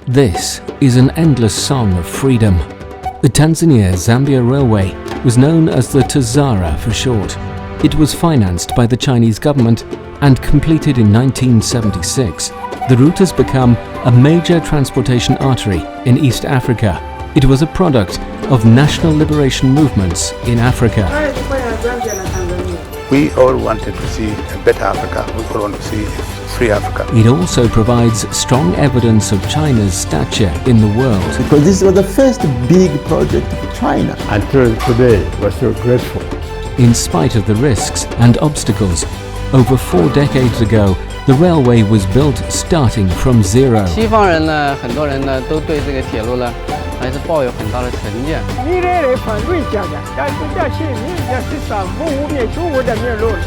This is an endless song of freedom. The Tanzania-Zambia Railway was known as the Tazara for short. It was financed by the Chinese government and completed in 1976. The route has become a major transportation artery in East Africa. It was a product of national liberation movements in Africa. We all wanted to see a better Africa. We all want to see free Africa. It also provides strong evidence of China's stature in the world. Because this was the first big project for China. Until today, we're so grateful. In spite of the risks and obstacles, over 4 decades ago, the railway was built starting from zero. 西方人呢，很多人呢都对这个铁路呢还是抱有很大的成见。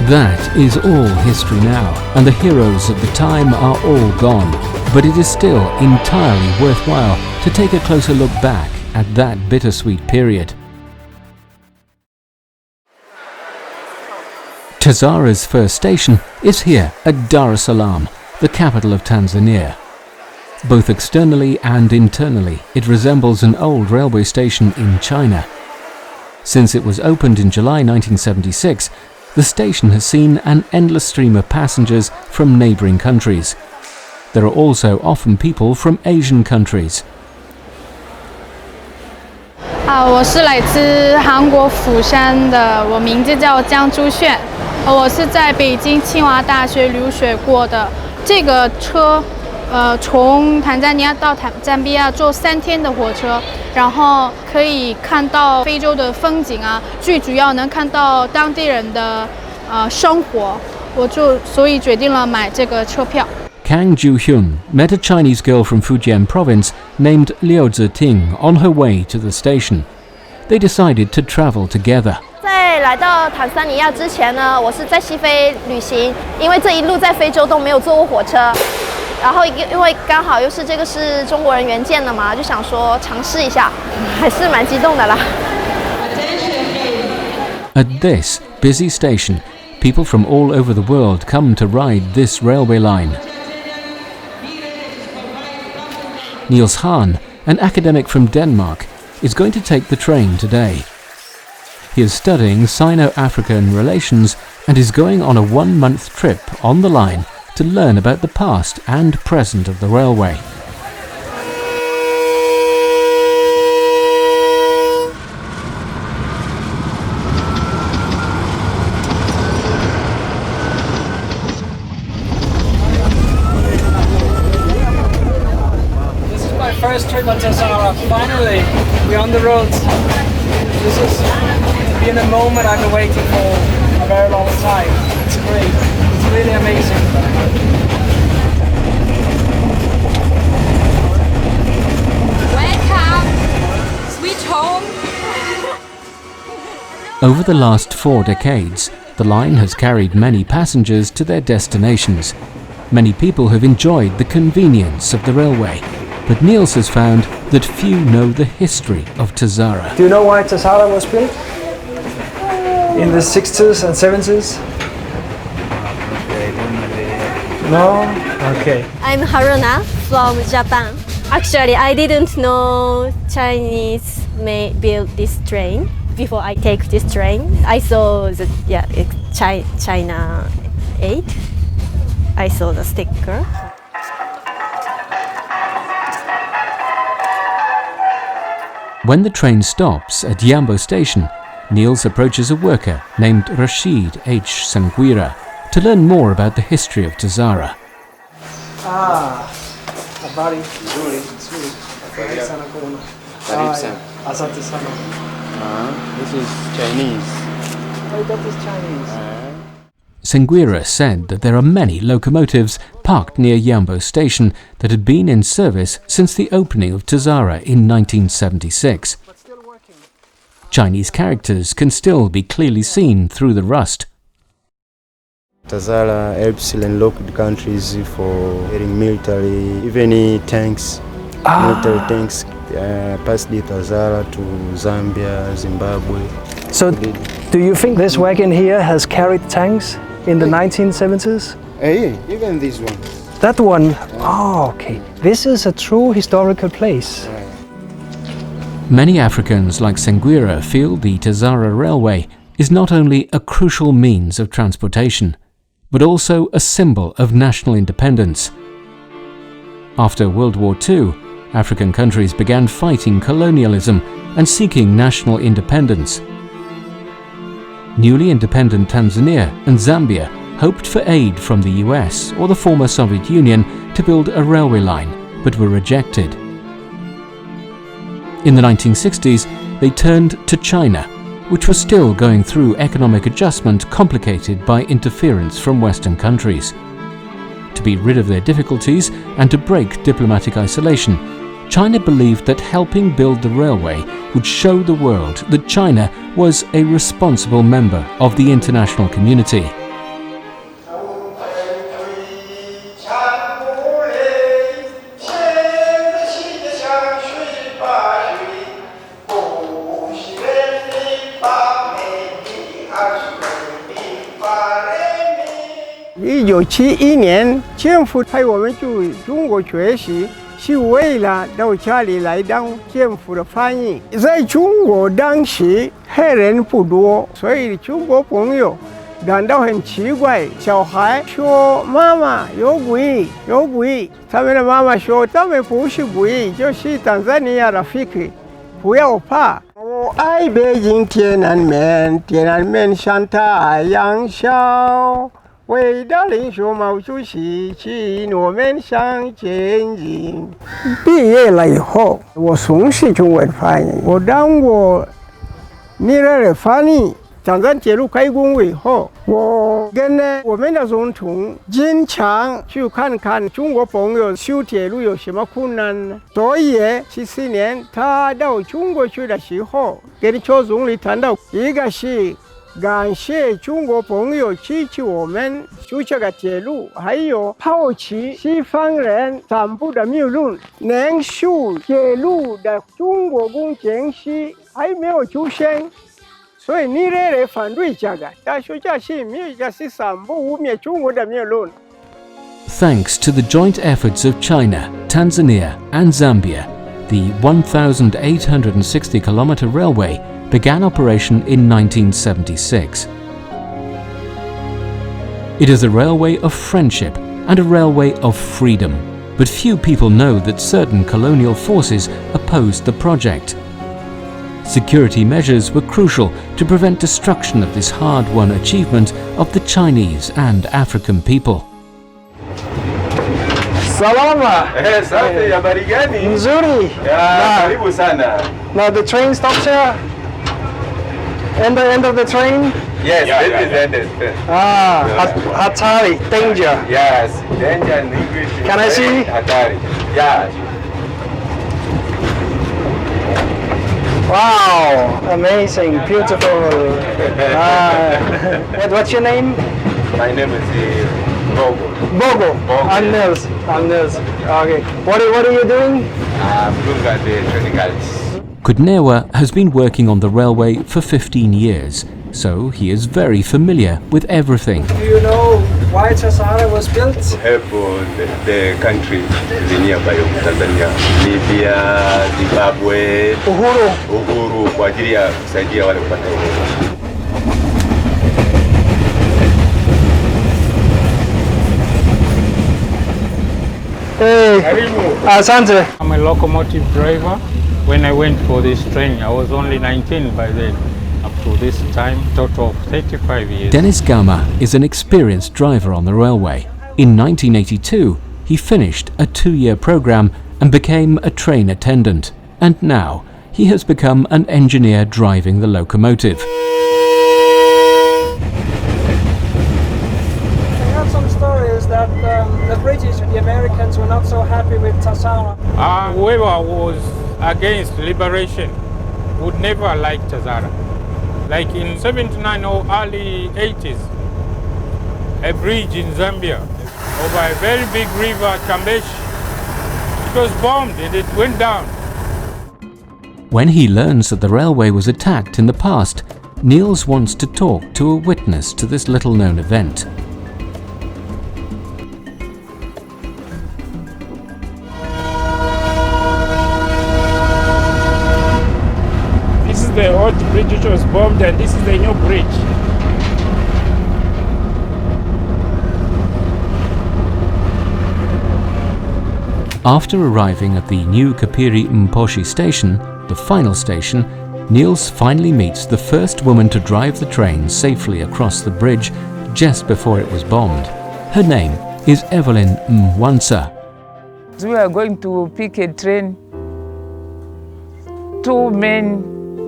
That is all history now, and the heroes of the time are all gone. But it is still entirely worthwhile to take a closer look back at that bittersweet period. Tazara's first station is here at Dharasalam, the capital of Tanzania. Both externally and internally, it resembles an old railway station in China. Since it was opened in July 1976, the station has seen an endless stream of passengers from neighboring countries. There are also often people from Asian countries. 我是来自韩国釜山的，我名字叫江珠炫。我是在北京清华大学留学过的。这个车，从坦桑尼亚到赞比亚坐3天的火车，然后可以看到非洲的风景啊，最主要能看到当地人的生活，所以决定了买这个车票。Kang Ju-hyun met a Chinese girl from Fujian province named Liu Ziting on her way to the station. They decided to travel together. 在来到坦桑尼亚之前呢，我是在西非旅行，因为这一路在非洲都没有坐过火车，然后因为刚好又是这个是中国人援建的嘛，就想说尝试一下，还是蛮激动的啦。At this busy station, people from all over the world come to ride this railway line. Niels Hahn, an academic from Denmark, is going to take the train today. He is studying Sino-African relations and is going on a 1-month trip on the line to learn about the past and present of the railway. This is my first trip on Tazara. Finally, we're on the road. This has been a moment I've been waiting for a very long time. It's great. It's really amazing. Welcome, sweet home. Over the last 4 decades, the line has carried many passengers to their destinations. Many people have enjoyed the convenience of the railway, but Niels has found that few know the history of Tazara. Do you know why Tazara was built? In the 60s and 70s? No? Okay. I'm Haruna from Japan. Actually, I didn't know Chinese may build this train. Before I take this train, I saw the China 8. I saw the sticker. When the train stops at Yambo station, Niels approaches a worker named Rashid H. Sanguira to learn more about the history of Tazara. Habari nzuri. Asante sana kuona. Asante sana. This is Chinese. Oh, that is Chinese. Sanguira said that there are many locomotives parked near Yambo station that had been in service since the opening of Tazara in 1976. Chinese characters can still be clearly seen through the rust. Tazara helps landlocked countries for getting military, even tanks, military tanks pass the Tazara to Zambia, Zimbabwe. So, do you think this wagon here has carried tanks in the 1970s? Yeah, even these ones. that one, oh, okay. This is a true historical place. Many Africans like Senguira feel the Tazara Railway is not only a crucial means of transportation, but also a symbol of national independence. After World War II, African countries began fighting colonialism and seeking national independence. Newly independent Tanzania and Zambia hoped for aid from the US or the former Soviet Union to build a railway line, but were rejected. In the 1960s, they turned to China, which was still going through economic adjustment complicated by interference from Western countries. To be rid of their difficulties and to break diplomatic isolation, China believed that helping build the railway would show the world that China was a responsible member of the international community. ...1971年，政府派我们去中国学习，是为了到家里来当政府的翻译。在中国当时黑人不多，所以中国朋友感到很奇怪。小孩说：“妈妈有鬼，有鬼。”他们的妈妈说：“他们不是鬼，就是坦桑尼亚的 Rafiki， 不要怕。”我爱北京天安门，天安门像太阳笑。 伟大领袖毛主席请我们向前进。毕业了以后，我从事中文翻译。我当过尼雷尔翻译。坦赞铁路开工以后，我跟我们的总统经常去看看中国朋友修铁路有什么困难。所以14年他到中国去的时候，跟邱总理谈到，一个是 感谢中国朋友支持我们修这个铁路，还有抛弃西方人散布的谬论，能修铁路的中国工程师还没有出现，所以尼雷尔反对这个，他说这是散布污蔑中国的谬论。 Thanks to the joint efforts of China, Tanzania and Zambia, the 1,860-kilometer railway began operation in 1976. It is a railway of friendship and a railway of freedom, but few people know that certain colonial forces opposed the project. Security measures were crucial to prevent destruction of this hard-won achievement of the Chinese and African people. Salama! Safi, habari gani? Nzuri! Karibu sana. Now the train stops here? End of the train? Yes, this is ended. Hatari, danger. Yes, danger in English. Can I see? Hatari. Yeah. Wow, amazing, beautiful. What's your name? My name is Bogo. Bogo. I'm Nils. Okay. What are you doing? I'm doing the training guides. Kudnewa has been working on the railway for 15 years, so he is very familiar with everything. Do you know why Tazara was built? To help the country, the nearby of Tanzania, Libya, Zimbabwe, Uhuru, kwa ajili ya kusaidia wale kupata uhuru. Hey, asante. I'm a locomotive driver. When I went for this training, I was only 19 by then. Up to this time, total of 35 years. Dennis Gama is an experienced driver on the railway. In 1982, he finished a 2-year program and became a train attendant. And now, he has become an engineer driving the locomotive. I heard some stories that the British, the Americans were not so happy with Tazara. Whoever was against liberation would never like Tazara. Like in 79 or early 80s, a bridge in Zambia over a very big river, Chambeshi, it was bombed and it went down. When he learns that the railway was attacked in the past, Niels wants to talk to a witness to this little-known event. old bridge which was bombed, and this is the new bridge. After arriving at the new Kapiri Mposhi station, the final station, Niels finally meets the first woman to drive the train safely across the bridge just before it was bombed. Her name is Evelyn Mwansa. We are going to pick a train. Two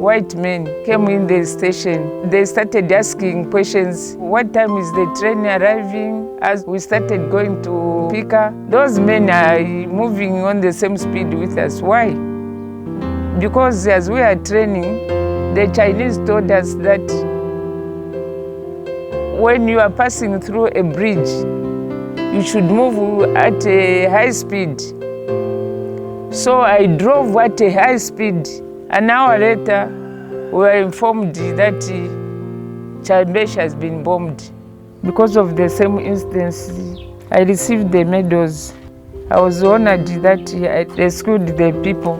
white men came in the station. They started asking questions. What time is the train arriving? As we started going to pick her, those men are moving on the same speed with us. Why? Because as we are training, the Chinese told us that when you are passing through a bridge, you should move at a high speed. So I drove at a high speed. An hour later, we were informed that Chambesh has been bombed. Because of the same instance, I received the medals. I was honored that I rescued the people.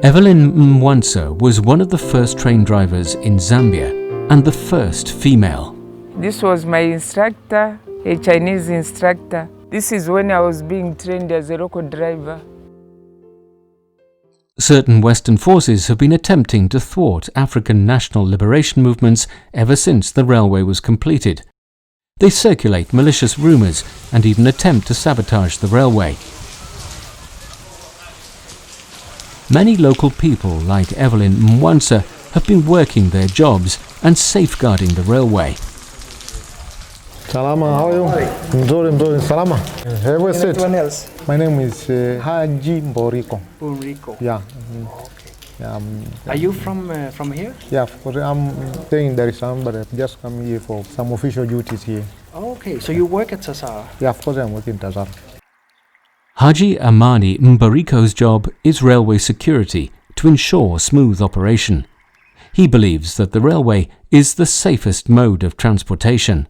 Evelyn Mwansa was one of the first train drivers in Zambia and the first female. This was my instructor, a Chinese instructor. This is when I was being trained as a local driver. Certain Western forces have been attempting to thwart African national liberation movements ever since the railway was completed. They circulate malicious rumours and even attempt to sabotage the railway. Many local people like Evelyn Mwansa have been working their jobs and safeguarding the railway. Salama, how are you? Mzuri, salama. Have a seat. Anyone else? My name is Haji Mboriko. Mboriko. Yeah. Okay. Yeah, Are you from here? Yeah, I'm staying in Dharasalam, but I've just come here for some official duties here. Okay, so you work at Tazara? Yeah, of course I'm working at Tazara. Haji Amani Mbariko's job is railway security to ensure smooth operation. He believes that the railway is the safest mode of transportation.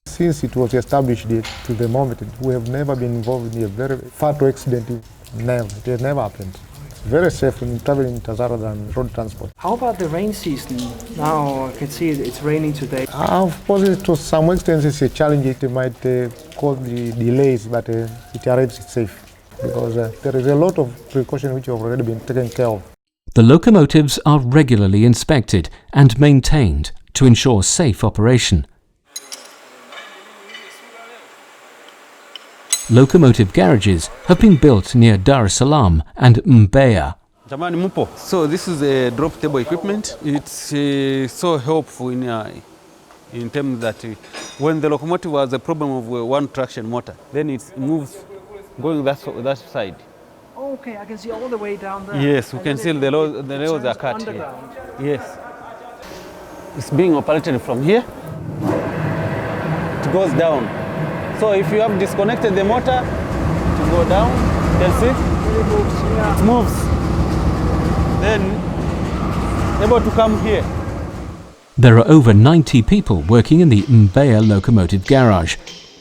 Since it was established to the moment, we have never been involved in a very fatal accident. Never. It has never happened. It's very safe in traveling in Tazara than road transport. How about the rain season? Now I can see it's raining today. Of course, to some extent it's a challenge. It might cause the delays, but it arrives safe because there is a lot of precaution which have already been taken care of. The locomotives are regularly inspected and maintained to ensure safe operation. Locomotive garages have been built near Dharasalam and Mbeya. So this is a drop table equipment. It's so helpful in terms that when the locomotive has a problem of one traction motor, then it moves going that side. Okay, I can see all the way down there. Yes, we can see the rails are cut here. Yes. It's being operated from here. It goes down. So if you have disconnected the motor to go down, you can see it moves. Yeah. It moves. Then able to come here. There are over 90 people working in the Mbeya locomotive garage.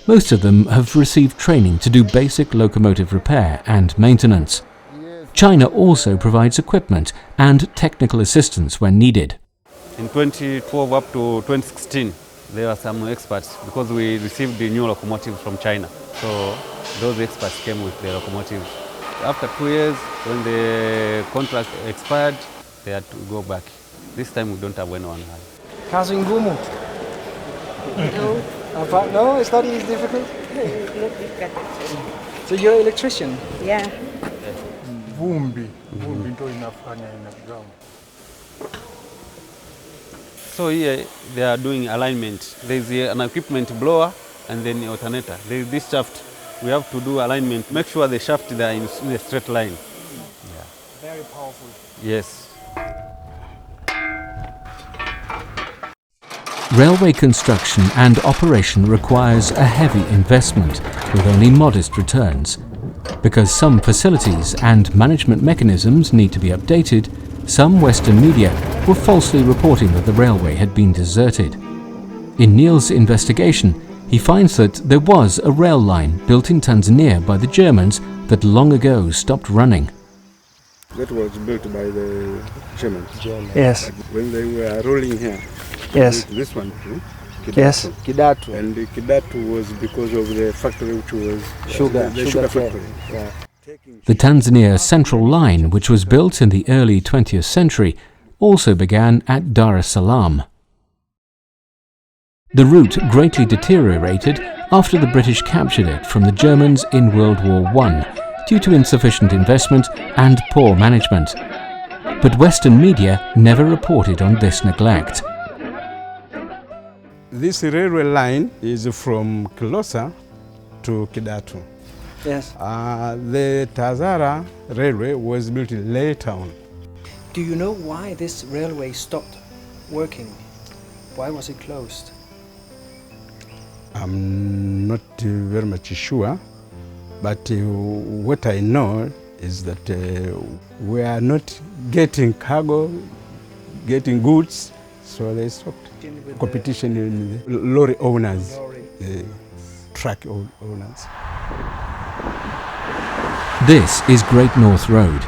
Most of them have received training to do basic locomotive repair and maintenance. China also provides equipment and technical assistance when needed. In 2012 up to 2016, there are some experts because we received the new locomotives from China. So those experts came with the locomotives. After 2 years, when the contract expired, they had to go back. This time we don't have anyone. How's Ngumu? No, study is difficult. So you're an electrician? Yeah. So here they are doing alignment. There's an equipment blower and then the alternator. There's this shaft. We have to do alignment. Make sure the shaft is in a straight line. Yeah. Very powerful. Yes. Railway construction and operation requires a heavy investment with only modest returns. Because some facilities and management mechanisms need to be updated, some Western media were falsely reporting that the railway had been deserted. In Niels' investigation, he finds that there was a rail line built in Tanzania by the Germans that long ago stopped running. That was built by the Germans. Yes. When they were rolling here. Yes. This one too. Kidatu. Yes. Kidatu. And the Kidatu was because of the factory which was the sugar factory. Yeah. The Tanzania Central Line, which was built in the early 20th century, also began at Dharasalam. The route greatly deteriorated after the British captured it from the Germans in World War I due to insufficient investment and poor management. But Western media never reported on this neglect. This railway line is from Kilosa to Kidatu. Yes. The Tazara railway was built later on. Do you know why this railway stopped working? Why was it closed? I'm not very much sure, but what I know is that we are not getting cargo, getting goods, so they stopped. Competition in the lorry owners, truck owners. This is Great North Road.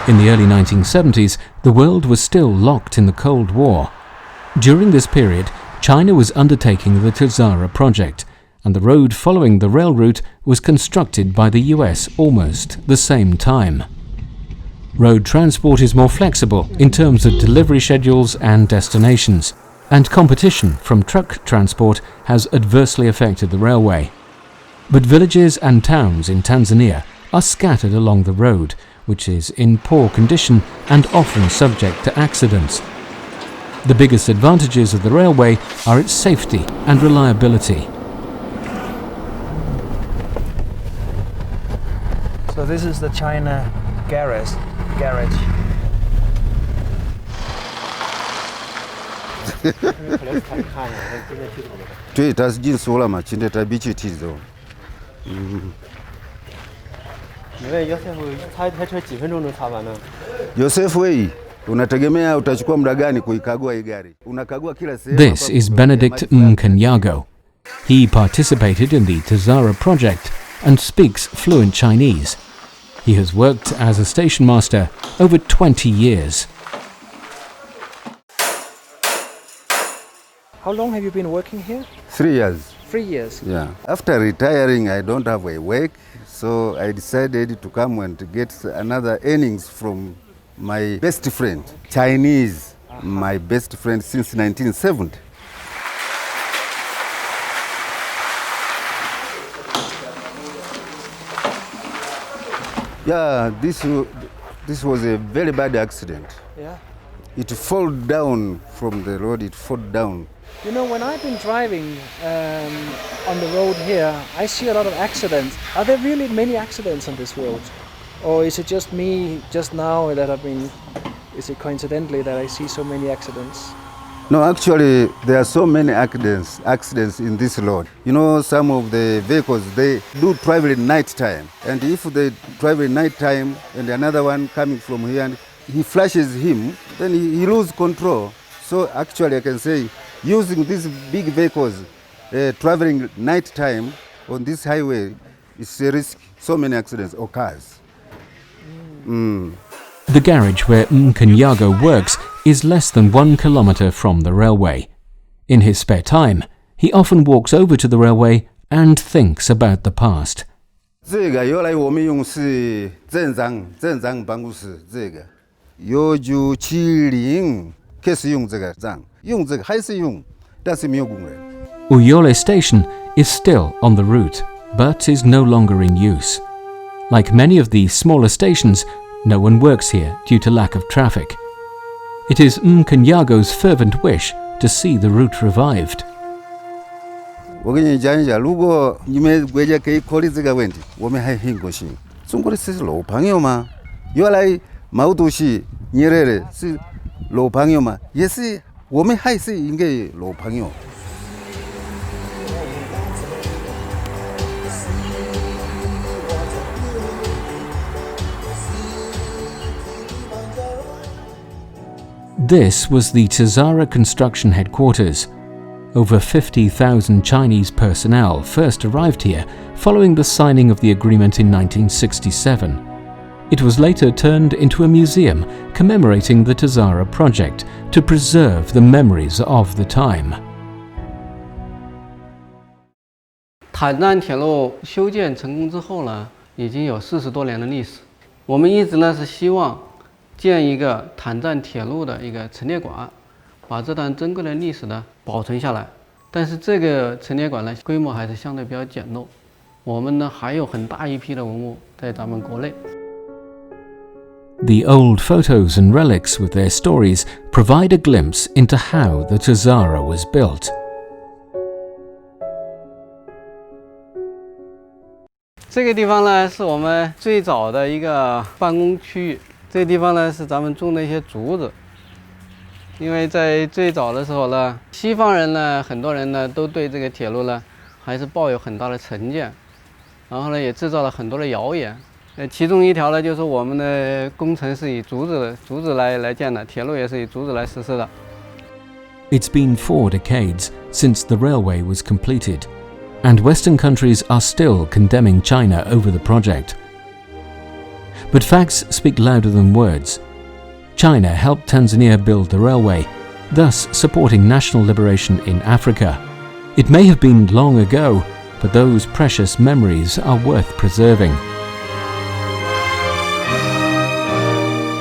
In the early 1970s, the world was still locked in the Cold War. During this period, China was undertaking the Tazara project, and the road following the rail route was constructed by the US almost the same time. Road transport is more flexible in terms of delivery schedules and destinations, and competition from truck transport has adversely affected the railway. But villages and towns in Tanzania are scattered along the road, which is in poor condition and often subject to accidents. The biggest advantages of the railway are its safety and reliability. So this is the China garage. 对，它是进苏了嘛，现在它必须提走。因为有时候开车几分钟能擦完呢。Yosefu, unategemea utachukua muda gani kuikagua hii gari? Unakagua kila sehemu. This is Benedict Mkanyago. He participated in the Tazara project and speaks fluent Chinese. He has worked as a station master over 20 years. How long have you been working here? 3 years. 3 years. Yeah. After retiring, I don't have a work, so I decided to come and get another earnings from my best friend, Chinese, my best friend since 1970. Yeah, this was a very bad accident. Yeah. It fell down from the road, it fell down. You know, when I've been driving on the road here, I see a lot of accidents. Are there really many accidents on this road? Or is it just me just now that is it coincidentally that I see so many accidents? No, actually, there are so many accidents in this road. You know, some of the vehicles, they do travel at night time. And if they travel at night time and another one coming from here, and he flashes him, then he loses control. So actually, I can say, using these big vehicles, traveling night time on this highway is a risk. So many accidents occurs. The garage where Mkanyago works is less than 1 kilometer from the railway. In his spare time, he often walks over to the railway and thinks about the past. 这个原来我们用是镇长办公室这个1970开始用这个站，用这个还是用，但是没有工人。Uyole Station is still on the route, but is no longer in use. Like many of the smaller stations, no one works here due to lack of traffic. It is Mkanyago's fervent wish to see the route revived. 我跟你讲一下，如果你们国家可以考虑这个问题，我们还很高兴。中国的是老朋友嘛，原来毛主席、尼雷尔是老朋友嘛，也是我们还是应该老朋友。This was the Tazara construction headquarters. Over 50,000 Chinese personnel first arrived here following the signing of the agreement in 1967. It was later turned into a museum commemorating the Tazara project to preserve the memories of the time. 坦赞铁路修建成功之后呢，已经有40多年的历史。我们一直呢是希望建一个坦赞铁路的一个陈列馆，把这段珍贵的历史呢保存下来。但是这个陈列馆呢规模还是相对比较简陋，我们呢还有很大一批的文物在咱们国内。The old photos and relics with their stories provide a glimpse into how the Tazara was built. 这个地方呢是我们最早的一个办公区域，这个地方呢是咱们种的一些竹子。因为在最早的时候呢，西方人呢很多人呢都对这个铁路呢还是抱有很大的成见，然后呢也制造了很多的谣言。其中一条呢，就是我们的工程是以竹子来建的，铁路也是以竹子来实施的。It's been 4 decades since the railway was completed, and Western countries are still condemning China over the project. But facts speak louder than words. China helped Tanzania build the railway, thus supporting national liberation in Africa. It may have been long ago, but those precious memories are worth preserving.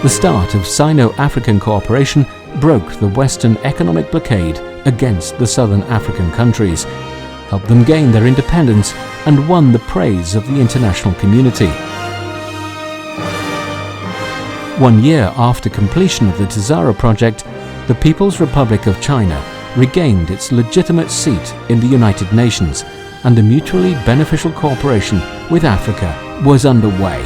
The start of Sino-African cooperation broke the Western economic blockade against the southern African countries, helped them gain their independence, and won the praise of the international community. 1 year after completion of the Tazara project, the People's Republic of China regained its legitimate seat in the United Nations, and a mutually beneficial cooperation with Africa was underway.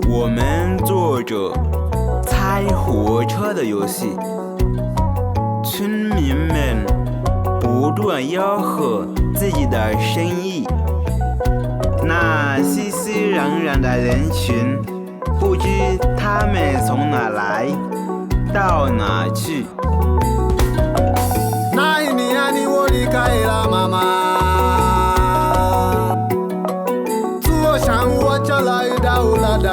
我们做着猜火车的游戏，村民们不断吆喝自己的生意，那熙熙攘攘的人群，不知他们从哪来，到哪去。那一年啊，我离开了妈妈，坐上我就来到了的。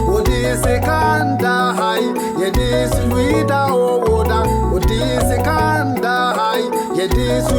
我第一次看大海，也第一次遇到我的。我第一次看大海，也第一次